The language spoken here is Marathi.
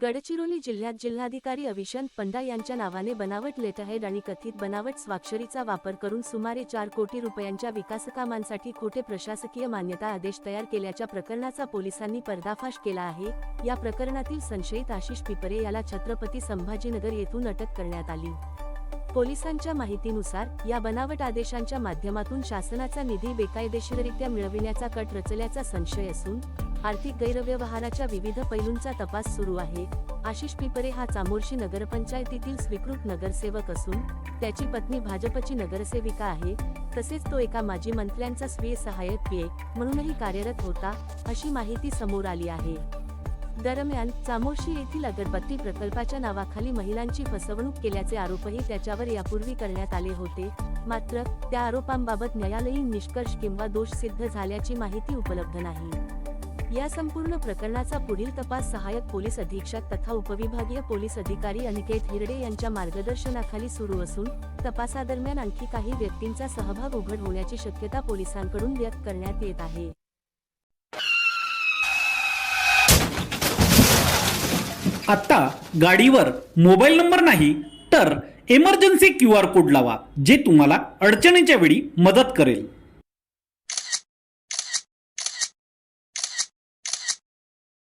गडचिरोली जिल्ह्यात जिल्हाधिकारी अविशंत पंडा यांच्या नावाने बनावट लेटरहेड आणि कथित बनावट स्वाक्षरीचा वापर करून सुमारे 4 कोटी रुपयांच्या विकासकामांसाठी खोटे प्रशासकीय मान्यता आदेश तयार केल्याच्या प्रकरणाचा पोलिसांनी पर्दाफाश केला आहे। या प्रकरणातील संशयित आशिष पिपरे याला छत्रपती संभाजीनगर येथून अटक करण्यात आली। पोलिसांच्या माहितीनुसार या बनावट आदेशांच्या माध्यमातून शासनाचा निधी बेकायदेशीररित्या मिळविण्याचा कट रचल्याचा संशय असून आर्थिक गैरव्यवहाराच्या विविध पैलूंचा तपास सुरू आहे। आशिष पिपरे हा चामोर्शी नगरपंचायतीतील स्वीकृत नगरसेवक असून त्याची पत्नी भाजपची नगरसेविका आहे। तसेच तो एका माजी मंत्र्यांचा स्वीय सहाय्यक पीए म्हणूनही कार्यरत होता, अशी माहिती समोर आली आहे। दरम्यान चामोर्शी येथील अगरबत्ती प्रकल्पाच्या नावाखाली महिलांची फसवणूक केल्याचे आरोपही त्याच्यावर यापूर्वी करण्यात आले होते। मात्र त्या आरोपांबाबत न्यायालयीन निष्कर्ष किंवा दोष सिद्ध झाल्याची माहिती उपलब्ध नाही। या संपूर्ण प्रकरणाचा पुढील तपास सहाय्यक पोलीस अधीक्षक तथा उपविभागीय पोलीस अधिकारी अनिकेत हिरडे यांच्या मार्गदर्शनाखाली सुरू असून तपासादरम्यान आणखी काही व्यक्तींचा सहभाग उघड होण्याची शक्यता पोलिसांकडून व्यक्त करण्यात येत आहे। आता गाडीवर मोबाईल नंबर नाही तर इमर्जन्सी QR कोड लावा, जे तुम्हाला अडचणीच्या वेळी मदत करेल।